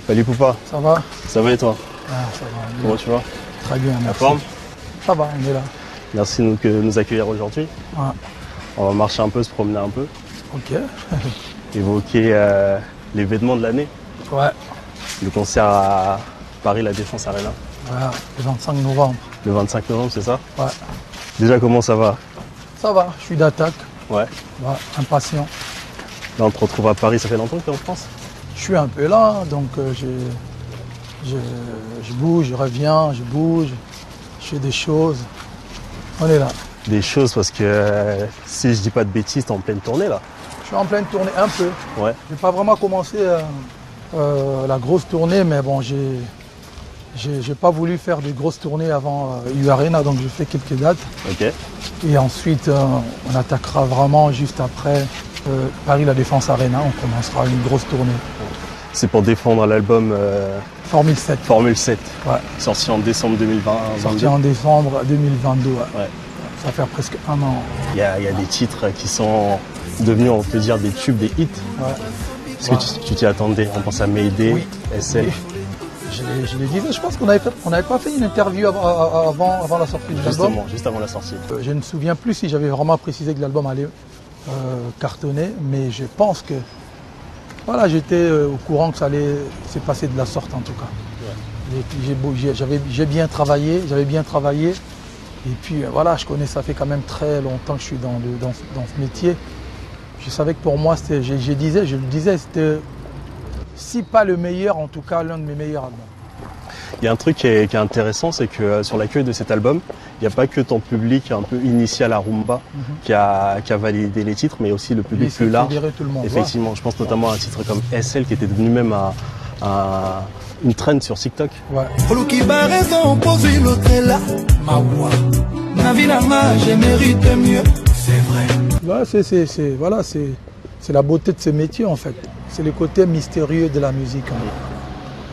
Salut Poupa. Ça va? Ça va et toi? Ça va. Comment tu vas? Très bien, merci. La forme? Ça va, on est là. Merci de nous accueillir aujourd'hui. Ouais. On va marcher un peu, se promener un peu. Ok. Évoquer l'événement de l'année. Ouais. Le concert à Paris, la Défense Arena. Voilà, le 25 novembre. Le 25 novembre, c'est ça? Ouais. Déjà, comment ça va? Ça va, je suis d'attaque. Ouais. Ouais, impatient. Là, on te retrouve à Paris, ça fait longtemps que tu es en France? Je suis un peu là, donc je bouge, je reviens, je bouge, je fais des choses. On est là. Des choses parce que si je dis pas de bêtises, t'es en pleine tournée là. Je suis en pleine tournée un peu. Ouais. Je n'ai pas vraiment commencé la grosse tournée, mais bon, j'ai pas voulu faire des grosses tournées avant U-Arena, donc je fais quelques dates. Ok. Et ensuite, on attaquera vraiment juste après Paris La Défense Arena, on commencera une grosse tournée. C'est pour défendre l'album Formule 7. Formule 7, Ouais. sorti en décembre 2020. Sorti en décembre 2022. Ouais. Ouais. Ça fait presque un an. Il y a des titres qui sont devenus, on peut dire, des tubes, des hits. Ouais. Est-ce que tu t'y attendais? On pense à Mayday, Oui. SL. Oui. Je l'ai dit, je pense qu'on n'avait pas fait une interview avant la sortie de l'album. Justement, juste avant la sortie. Je ne me souviens plus si j'avais vraiment précisé que l'album allait cartonner, mais je pense que voilà, j'étais au courant que ça allait se passer de la sorte en tout cas. Ouais. J'avais bien travaillé, et puis voilà, je connais, ça fait quand même très longtemps que je suis dans ce métier. Je savais que pour moi, je le disais, c'était si pas le meilleur, en tout cas l'un de mes meilleurs albums. Il y a un truc qui est intéressant, c'est que sur l'accueil de cet album, il n'y a pas que ton public un peu initié à la rumba qui a validé les titres, mais aussi le public plus large. Tout le monde. Effectivement, je pense notamment à un titre comme SL qui était devenu même une trend sur TikTok. Ouais. C'est vrai. C'est la beauté de ce métier en fait. C'est le côté mystérieux de la musique. Hein.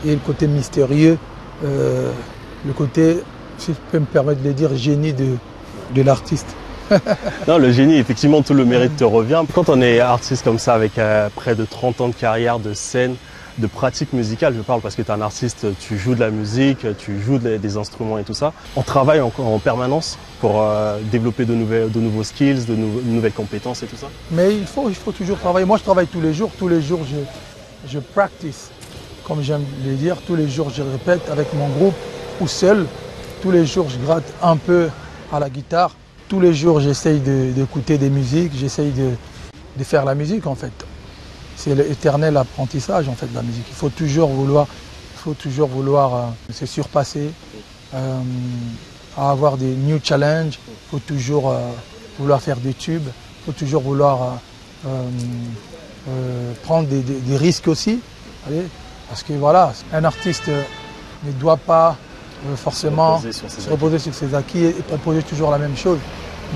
Et le côté mystérieux, le côté, si je peux me permettre de le dire, génie de l'artiste. Non, le génie, effectivement, tout le mérite te revient. Quand on est artiste comme ça, avec près de 30 ans de carrière, de scène, de pratique musicale, je parle parce que tu es un artiste, tu joues de la musique, tu joues des instruments et tout ça. On travaille en permanence pour développer de nouveaux skills, de nouvelles compétences et tout ça. Mais il faut toujours travailler. Moi, je travaille tous les jours je practice. Comme j'aime le dire, tous les jours je répète avec mon groupe ou seul. Tous les jours je gratte un peu à la guitare. Tous les jours j'essaye d'écouter des musiques, j'essaye de faire la musique en fait. C'est l'éternel apprentissage en fait de la musique. Il faut toujours vouloir se surpasser, avoir des new challenges. Il faut toujours vouloir faire des tubes. Il faut toujours vouloir prendre des risques aussi. Allez, parce que voilà, un artiste ne doit pas forcément se reposer sur ses acquis et proposer toujours la même chose.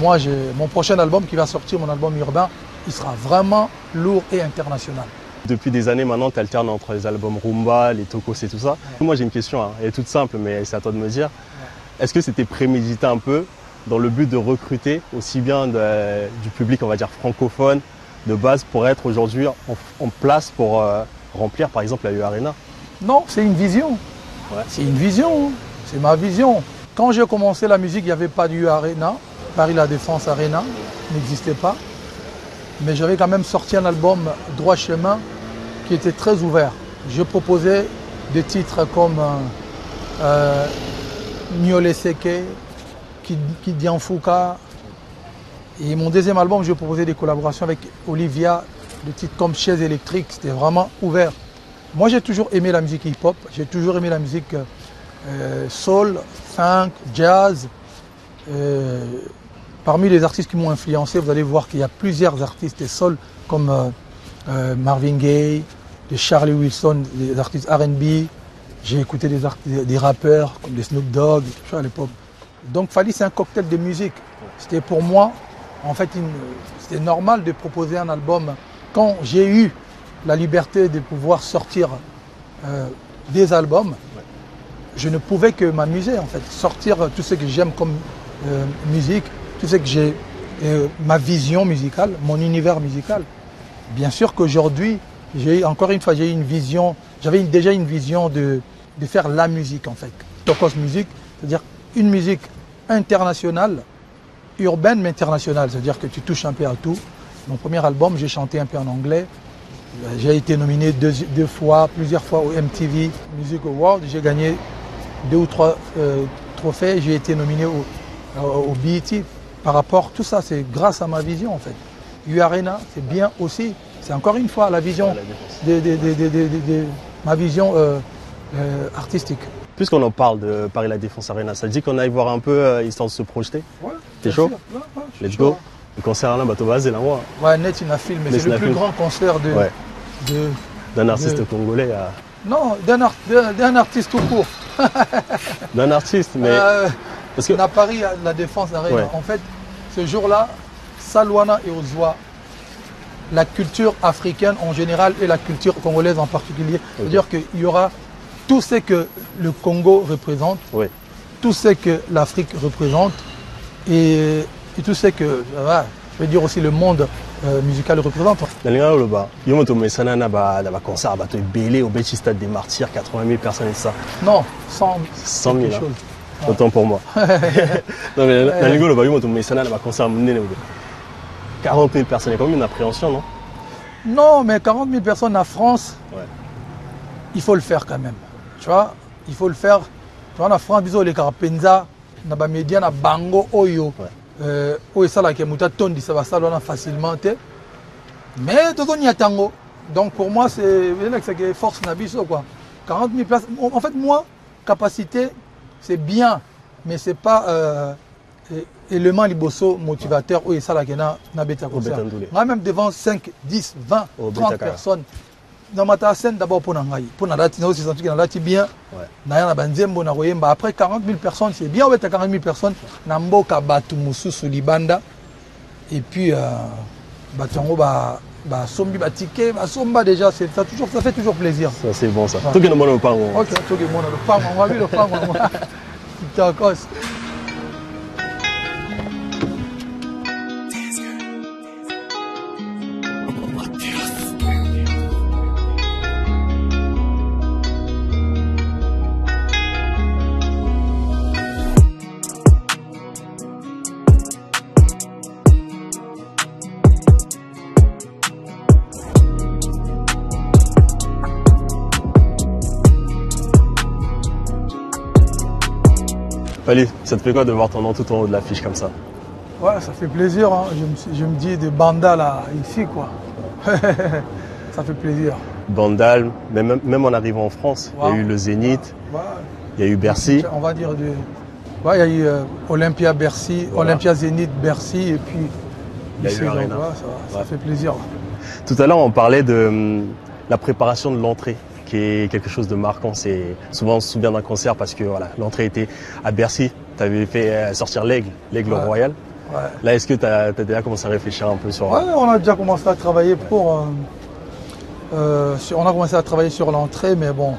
Moi, mon prochain album qui va sortir, mon album urbain, il sera vraiment lourd et international. Depuis des années maintenant, tu alternes entre les albums rumba, les tocos et tout ça. Ouais. Moi j'ai une question, hein. Elle est toute simple, mais c'est à toi de me dire. Ouais. Est-ce que c'était prémédité un peu dans le but de recruter aussi bien du public, on va dire francophone, de base, pour être aujourd'hui en place pour remplir par exemple la U-Arena? Non, c'est une vision. Ouais. C'est une vision, c'est ma vision. Quand j'ai commencé la musique, il n'y avait pas de U-Arena. Paris La Défense Arena n'existait pas. Mais j'avais quand même sorti un album Droit Chemin qui était très ouvert. Je proposais des titres comme Niolé Seke, Kidian Fouka. Et mon deuxième album, je proposais des collaborations avec Olivia, des titres comme Chaise électrique, c'était vraiment ouvert. Moi j'ai toujours aimé la musique hip-hop, j'ai toujours aimé la musique soul, funk, jazz. Parmi les artistes qui m'ont influencé, vous allez voir qu'il y a plusieurs artistes soul comme Marvin Gaye, Charlie Wilson, des artistes R&B. J'ai écouté des rappeurs comme des Snoop Dogg à l'époque. Donc Fally, c'est un cocktail de musique. C'était pour moi, en fait, c'était normal de proposer un album. Quand j'ai eu la liberté de pouvoir sortir des albums, je ne pouvais que m'amuser en fait, sortir tout ce que j'aime comme musique, tout ce que j'ai, ma vision musicale, mon univers musical. Bien sûr qu'aujourd'hui, encore une fois, j'ai une vision j'avais déjà une vision de faire la musique en fait. Tokos musique, c'est-à-dire une musique internationale, urbaine mais internationale, c'est-à-dire que tu touches un peu à tout. Mon premier album, j'ai chanté un peu en anglais. J'ai été nominé plusieurs fois au MTV Music Award. J'ai gagné 2 ou 3 trophées. J'ai été nominé au BET. Par rapport, tout ça, c'est grâce à ma vision en fait. U-Arena, c'est bien aussi. C'est encore une fois la vision ma vision artistique. Puisqu'on en parle de Paris La Défense Arena, ça te dit qu'on aille voir un peu, histoire de se projeter? Ouais. T'es chaud? Ouais, Let's go. Le concert là, bateau base, c'est là moi. Ouais, net, il a filmé. C'est le plus grand concert d'un artiste congolais. Non, d'un artiste tout court. D'un artiste, mais. Parce que à Paris, La Défense Arena. Ouais. En fait, ce jour-là, Salwana et Ozwa, la culture africaine en général et la culture congolaise en particulier. C'est-à-dire qu'il y aura tout ce que le Congo représente, tout ce que l'Afrique représente et tout ce que, je veux dire aussi le monde musical représente. Dans le Loba, il y a un concert à Belé au Bechi Stade des Martyrs, 80 000 personnes et ça. Non, 100 000. Hein. Autant pour moi. Dans le Loba, il y a un concert à 40 000 personnes, il y a quand même une appréhension, non? Non, mais 40 000 personnes en France, il faut le faire quand même. Tu vois, il faut le faire. Tu vois, en France, bisous les Karapenza, na ba média na bango oyo. Oyo ça là qui muta tondi ça va ça facilement. Mais tout y a tango. Donc pour moi c'est force nabiso quoi. 40 000 places. En fait moi capacité c'est bien, mais c'est pas élément liboso motivateur oyo ça là qui na beta concert. Moi même devant 5, 10, 20, 30 personnes. Dans ma scène d'abord pour Nangaï, pour Nadati, aussi senti que Nadati bien, Naya Banzembo na Royemba. Après 40 000 personnes, c'est bien, ouais, 40 000 personnes, Namboka Batumusu Sulibanda, et puis Batango Sombi Batike, Somba déjà, ça fait toujours plaisir. Ça c'est bon ça. Tout le monde le parle. Ok, tout le monde le parle, on va vivre le parle. D'accord. Fali, ça te fait quoi de voir ton nom tout en haut de l'affiche comme ça? Ouais, ça fait plaisir. Hein. Je me dis de Banda là, ici quoi. Ça fait plaisir. Bandal, même en arrivant en France, il y a eu le Zénith, il y a eu Bercy. On va dire il y a eu Olympia Bercy, Olympia Zénith Bercy et puis il y a eu Arena. Ça fait plaisir. Tout à l'heure, on parlait de la préparation de l'entrée, qui est quelque chose de marquant. Souvent on se souvient d'un concert parce que voilà, l'entrée était à Bercy. Tu avais fait sortir l'aigle royal. Ouais. Là, est-ce que tu as déjà commencé à réfléchir un peu sur... Ouais, on a déjà commencé à travailler pour... on a commencé à travailler sur l'entrée, mais bon,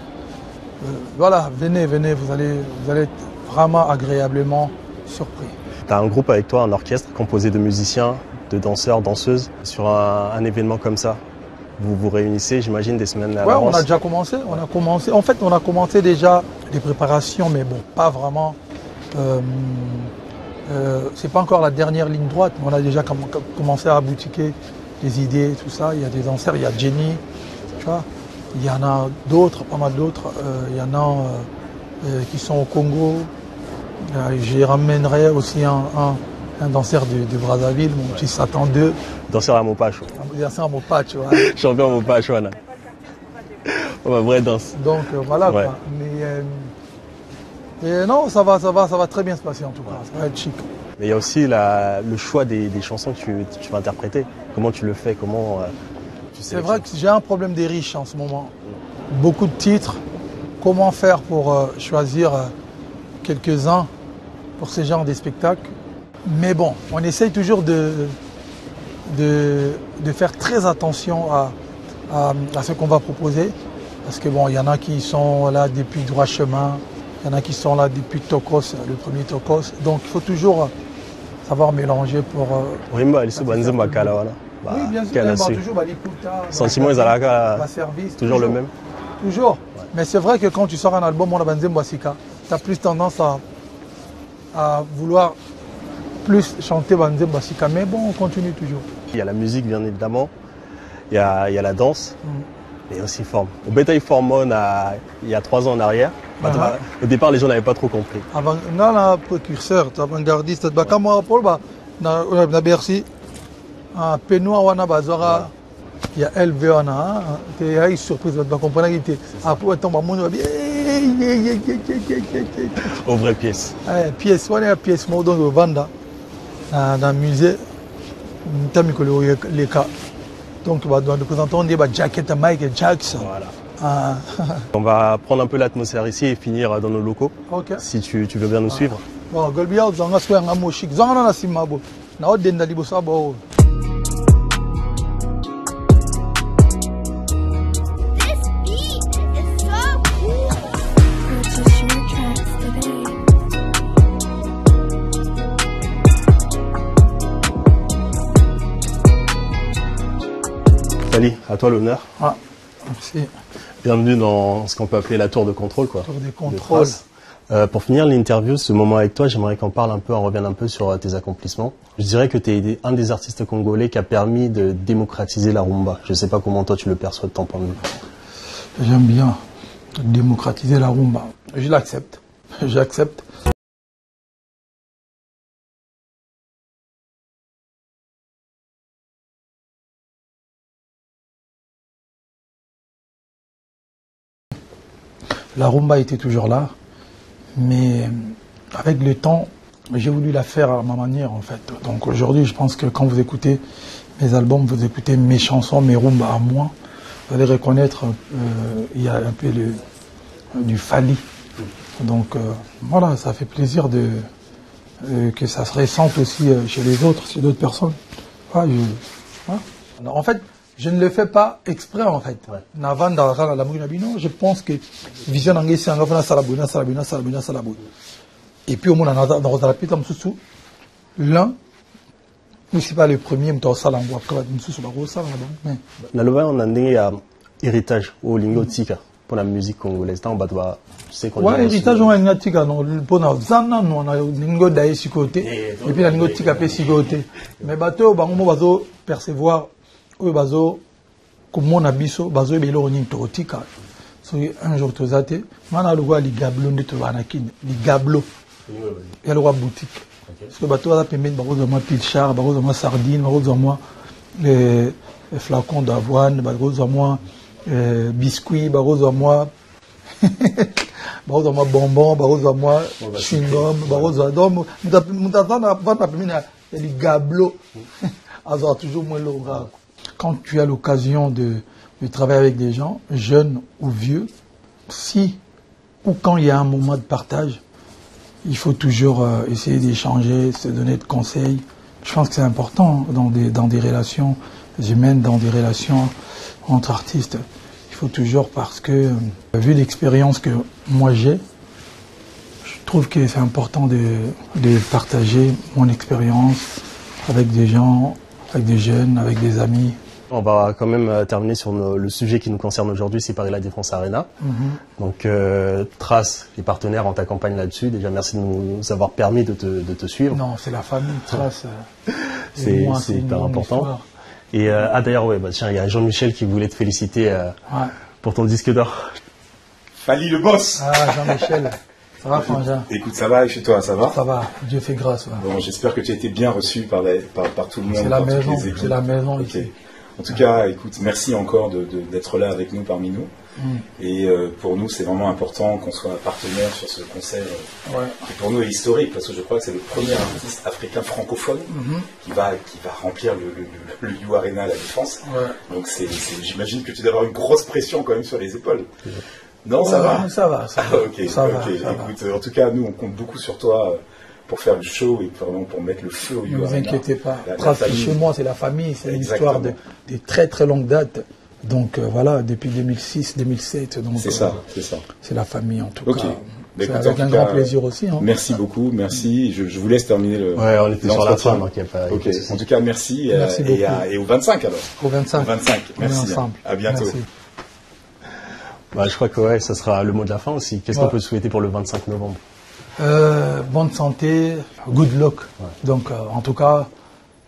voilà, venez, vous allez être vraiment agréablement surpris. Tu as un groupe avec toi, un orchestre composé de musiciens, de danseurs, danseuses, sur un événement comme ça. Vous vous réunissez, j'imagine, des semaines à l'avance. On a déjà commencé. En fait, on a commencé déjà les préparations, mais bon, pas vraiment. C'est pas encore la dernière ligne droite, mais on a déjà commencé à boutiquer des idées, tout ça. Il y a des danseurs, il y a Jenny, tu vois. Il y en a d'autres, pas mal d'autres. Il y en a qui sont au Congo. J'y ramènerai aussi un danseur de Brazzaville, mon petit Satan 2. Danseur à Mopacho. Danseur à Mopacho, ouais. Champion à Mopacho, là. Vraie danse. Donc voilà, quoi. Mais non, ça va très bien se passer en tout cas. Ça va être chic. Mais il y a aussi le choix des chansons que tu vas interpréter. Comment tu le fais? Comment C'est vrai que j'ai un problème des riches en ce moment. Beaucoup de titres. Comment faire pour choisir quelques-uns pour ce genre de spectacles? Mais bon, on essaye toujours de faire très attention à ce qu'on va proposer. Parce que bon, il y en a qui sont là depuis Droit Chemin, il y en a qui sont là depuis Tokos, le premier Tokos. Donc il faut toujours savoir mélanger pour... Oui, bien sûr, toujours Sentiment, ils ont toujours le même. Toujours. Ouais. Mais c'est vrai que quand tu sors un album, on a Banzem Boissika, tu as plus tendance à vouloir plus chanter Banzem Boissika. Mais bon, on continue toujours. Il y a la musique, bien évidemment. Il y a la danse. Et aussi forme. Au Bétail Formone, il y a 3 ans en arrière, au départ, les gens n'avaient pas trop compris. Avant, on a un précurseur, avant-gardiste. Quand moi, Paul, on a Bercy, un Pénois, on a Bazora, il y a LV, on a une surprise, on comprend qu'il était. Après, on tombe à mon aux vraies pièces. Pièce, on a une pièce, on a vendre dans le musée, on a les cas. Donc, nous présentons des jackets à Michael Jackson. Voilà. On va prendre un peu l'atmosphère ici et finir dans nos locaux. Okay. Si tu veux bien nous suivre. Bon, Golbia, on va se faire un mot chic. On va se faire un mot chic. Sali, à toi l'honneur. Ah, merci. Bienvenue dans ce qu'on peut appeler la tour de contrôle. Quoi, tour de contrôle. Pour finir l'interview, ce moment avec toi, j'aimerais qu'on parle un peu, on revienne un peu sur tes accomplissements. Je dirais que tu es un des artistes congolais qui a permis de démocratiser la rumba. Je ne sais pas comment toi tu le perçois de ton point de vue. J'aime bien démocratiser la rumba. Je l'accepte. J'accepte. La rumba était toujours là, mais avec le temps, j'ai voulu la faire à ma manière en fait. Donc aujourd'hui, je pense que quand vous écoutez mes albums, vous écoutez mes chansons, mes rumbas à moi, vous allez reconnaître, il y a un peu du Fally. Donc voilà, ça fait plaisir que ça se ressente aussi chez les autres, chez d'autres personnes. Ah, alors, en fait, je ne le fais pas exprès en fait. Je pense que vision d'anglais c'est un salabuna. Et puis au moins dans la pita msusu l'un ne c'est pas le premier mais ça l'envoie après msusu ba ça là. Na lova on a un héritage au lingo tika pour la musique congolaise. Tant batwa c'est qu'on ouais héritage on a tika non pour na zana non on a lingo d'ailleurs sur côté et puis la lingo tika pe sur côté. Mais bateau bango bazo percevoir oyo bazo komona biso bazo ebelo ni totika so un jour tozate mana lwa li gablo ndito bana kini li gablo ya lwa boutique parce que bato baza pembeni bakoza moi pilchard bakoza moi sardine bakoza moi les flacons d'avoine bakoza moi biscuit bakoza moi bakoza moi bonbon bakoza moi chewing gum bakoza donc mutazana vana pembeni ya li gablo azo toujours moins l'ora. Quand tu as l'occasion de travailler avec des gens, jeunes ou vieux, si ou quand il y a un moment de partage, il faut toujours essayer d'échanger, se donner de conseils. Je pense que c'est important dans des relations humaines, dans des relations entre artistes. Il faut toujours parce que, vu l'expérience que moi j'ai, je trouve que c'est important de partager mon expérience avec des gens, avec des jeunes, avec des amis. On va quand même terminer sur le sujet qui nous concerne aujourd'hui, c'est Paris La Défense Arena. Donc Trace, les partenaires, on t'accompagne là-dessus. Déjà, merci de nous avoir permis de te suivre. Non, c'est la famille, Trace. C'est hyper important. Et d'ailleurs, ouais, tiens, il y a Jean-Michel qui voulait te féliciter pour ton disque d'or. Fally le boss. Ah, Jean-Michel. Ça va, Frangin? Écoute, ça va, et chez toi, ça va? Ça va, Dieu fait grâce. Ouais. Bon, j'espère que tu as été bien reçu par tout le monde. C'est la maison, c'est la maison ici. En tout cas, écoute, merci encore d'être là avec nous, parmi nous. Et pour nous, c'est vraiment important qu'on soit partenaire sur ce concert qui pour nous est historique, parce que je crois que c'est le premier artiste africain francophone qui va remplir le U Arena à La Défense. Donc j'imagine que tu dois avoir une grosse pression quand même sur les épaules. Non, ça va. Ça va. Ok. Écoute, en tout cas, nous, on compte beaucoup sur toi pour faire le show et vraiment pour mettre le feu au U Arena. Ne vous inquiétez pas. Chez moi, c'est la famille, c'est une histoire de très très longue date. Donc voilà, depuis 2006, 2007. C'est ça. C'est la famille en tout cas. C'est avec un grand plaisir aussi. Hein. Merci beaucoup, merci. Je vous laisse terminer le. Ouais, on était sur la fin, donc il n'y a pas. Ok. En tout cas, merci. Et au 25 alors. Au 25. Merci. On est ensemble. À bientôt. Merci. Bah, je crois que ouais, ça sera le mot de la fin aussi. Qu'est-ce qu'on peut souhaiter pour le 25 novembre? Bonne santé, good luck. Ouais. Donc, en tout cas,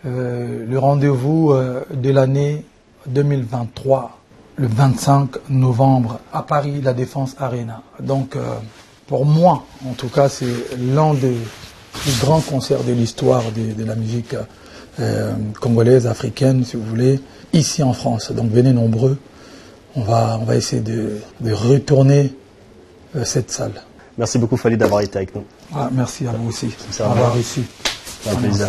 le rendez-vous de l'année 2023, le 25 novembre, à Paris, la Défense Arena. Donc, pour moi, en tout cas, c'est l'un des plus grands concerts de l'histoire de la musique congolaise, africaine, si vous voulez, ici en France. Donc, venez nombreux. On va essayer de retourner cette salle. Merci beaucoup Fally d'avoir été avec nous. Ah, merci à vous aussi d'avoir ici. Un plaisir.